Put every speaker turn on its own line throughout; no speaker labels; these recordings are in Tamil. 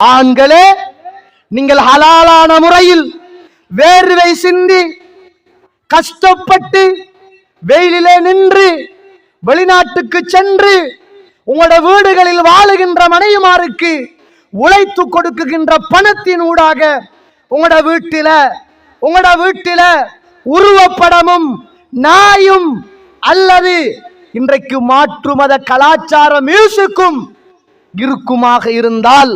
ஆண்களே, நீங்கள் ஹலாலான முறையில் வேர்வை சிந்தி கஷ்டப்பட்டு வெயிலிலே நின்று வெளிநாட்டுக்கு சென்று உங்களோட வீடுகளில் வாழுகின்ற மனைவிமாருக்கு உழைத்து கொடுக்குகின்ற பணத்தின் ஊடாக உங்களோட வீட்டில உருவப்படமும் நாயும் அல்லது இன்றைக்கு மாற்று மத கலாச்சார மியூசிக்கும் இருக்குமாக இருந்தால்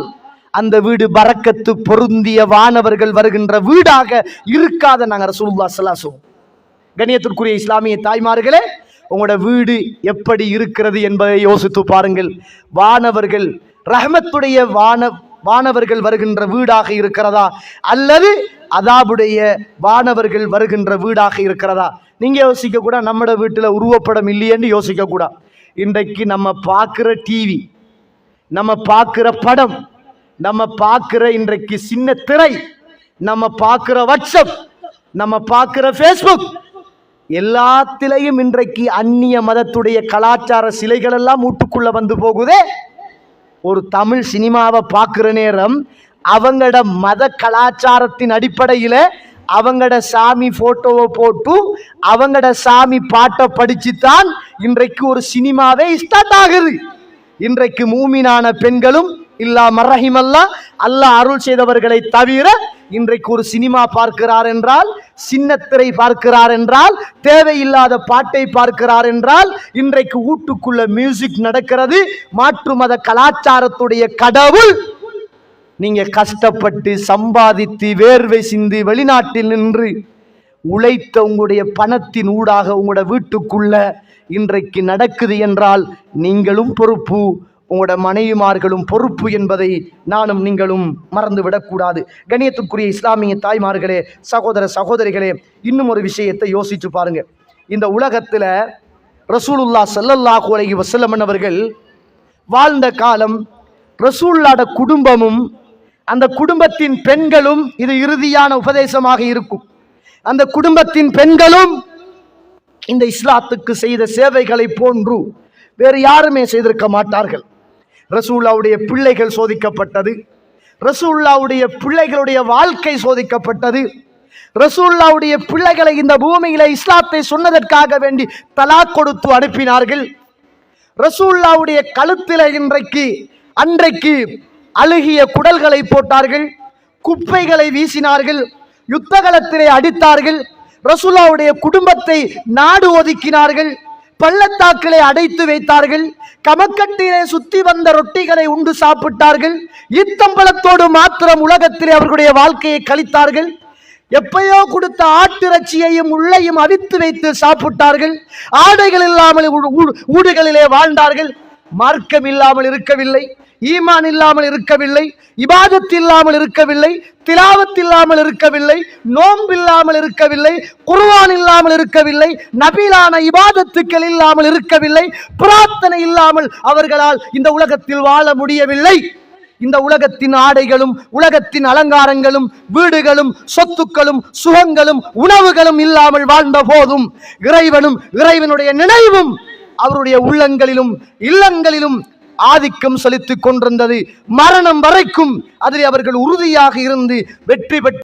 அந்த வீடு பரக்கத்து பொருந்திய வானவர்கள் வருகின்ற வீடாக இருக்காத நாங்கள் ரசூலுல்லாஹ் ஸல்லல்லாஹு அலைஹி வஸல்லம். கண்ணியத்திற்குரிய இஸ்லாமிய தாய்மார்களே, உங்களோட வீடு எப்படி இருக்கிறது என்பதை யோசித்து பாருங்கள். வானவர்கள் ரஹ்மத்துடைய வானவர்கள் வருகின்ற வீடாக இருக்கிறதா அல்லது அதாபுடைய வானவர்கள் வருகின்ற வீடாக இருக்கிறதா? நீங்க யோசிக்க கூட நம்மட வீட்டில் உருவப்படம் இல்லையென்று யோசிக்க கூட. இன்றைக்கு நம்ம பார்க்கிற டிவி, நம்ம பார்க்கிற படம், நம்ம பார்க்கிற இன்றைக்கு சின்ன திரை, நம்ம பார்க்கிற வாட்ஸ்அப், நம்ம பார்க்கிற ஃபேஸ்புக், எல்லாத்திலையும் இன்றைக்கு அந்நிய மதத்துடைய கலாச்சார சிலைகள் எல்லாம் வீட்டுக்குள்ள வந்து போகுதே. ஒரு தமிழ் சினிமாவை பார்க்கிற நேரம் அவங்களோட மத கலாச்சாரத்தின் அடிப்படையில் அவங்களோட சாமி போட்டோவை போட்டு அவங்களோட சாமி பாட்டை படிச்சுத்தான் இன்றைக்கு ஒரு சினிமாவே ஸ்டார்ட் ஆகுது. இன்றைக்கு மூமினான பெண்களும் இல்லா மர்ரஹிமல்லா அல்லாஹ் அருள் செய்தவர்களை தவிர இன்றைக்கு ஒரு சினிமா பார்க்கிறார் என்றால், சின்னத்திரை பார்க்கிறார் என்றால், தேவையில்லாத பாட்டை பார்க்கிறார் என்றால், இன்றைக்கு வீட்டுக்குள்ள மியூசிக் நடக்கிறது. மாற்று மத கலாச்சாரத்துடைய கடவுள் நீங்க கஷ்டப்பட்டு சம்பாதித்து வேர்வை சிந்தி வெளிநாட்டில் நின்று உழைத்த உங்களுடைய பணத்தின் ஊடாக உங்களோட வீட்டுக்குள்ள இன்றைக்கு நடக்குது என்றால் நீங்களும் பொறுப்பு, உங்களோட மனைவிமார்களும் பொறுப்பு என்பதை நானும் நீங்களும் மறந்துவிடக்கூடாது. கண்ணியத்துக்குரிய இஸ்லாமிய தாய்மார்களே, சகோதர சகோதரிகளே, இன்னும் ஒரு விஷயத்தை யோசிச்சு பாருங்க. இந்த உலகத்தில் ரசூலுல்லாஹ் ஸல்லல்லாஹு அலைஹி வஸல்லம் அவர்கள் வாழ்ந்த காலம், ரசூலுல்லாஹ்ட குடும்பமும் அந்த குடும்பத்தின் பெண்களும், இது இறுதியான உபதேசமாக இருக்கும், அந்த குடும்பத்தின் பெண்களும் இந்த இஸ்லாத்துக்கு செய்த சேவைகளை போன்று வேறு யாருமே செய்திருக்க மாட்டார்கள். ரசூலுல்லாஹ்வுடைய பிள்ளைகள் சோதிக்கப்பட்டது, ரசூலுல்லாஹ்வுடைய பிள்ளைகளுடைய வாழ்க்கை சோதிக்கப்பட்டது. ரசூலுல்லாஹ்வுடைய பிள்ளைகளை இந்த பூமியில இஸ்லாத்தை சொன்னதற்காக வேண்டி தலாக் கொடுத்து அனுப்பினார்கள். ரசூலுல்லாஹ்வுடைய கழுத்தில அன்றைக்கு அழுகிய குடல்களை போட்டார்கள், குப்பைகளை வீசினார்கள், யுத்தகலத்திலே அடித்தார்கள். ரசூலுல்லாஹ்வுடைய குடும்பத்தை நாடு ஒதுக்கினார்கள், பள்ளத்தாக்களை அடைத்து வைத்தார்கள், கமக்கட்டிலே சுத்தி வந்த ரொட்டிகளை உண்டு சாப்பிட்டார்கள், ஈத்தம்பழத்தோடு மாத்திரம் உலகத்திலே அவர்களுடைய வாழ்க்கையை கழித்தார்கள். எப்பயோ கொடுத்த ஆட்டிறைச்சியையும் உள்ளையும் அவித்து வைத்து சாப்பிட்டார்கள். ஆடைகள் இல்லாமல் ஊடுகளிலே வாழ்ந்தார்கள். மார்க்கம் இல்லாமல் இருக்கவில்லை, ஈமான் இல்லாமல் இருக்கவில்லை, இபாதத் இல்லாமல் இருக்கவில்லை, திலாவத் இல்லாமல் இருக்கவில்லை, நோன்பு இல்லாமல் இருக்கவில்லை, குர்ஆன் இல்லாமல் இருக்கவில்லை, நபிலான இபாதத்துக்கள் இல்லாமல் இருக்கவில்லை, பிரார்த்தனை இல்லாமல் அவர்களால் இந்த உலகத்தில் வாழ முடியவில்லை. இந்த உலகத்தின் ஆடைகளும் உலகத்தின் அலங்காரங்களும் வீடுகளும் சொத்துக்களும் சுகங்களும் உணவுகளும் இல்லாமல் வாழ்ந்த போதும் இறைவனும் இறைவனுடைய நினைவும் அவருடைய உள்ளங்களிலும் இல்லங்களிலும் ஆதிக்கம் செலுத்திக் கொண்டிருந்தது. மரணம் வரைக்கும் அதில் அவர்கள் உறுதியாக இருந்து வெற்றி பெற்று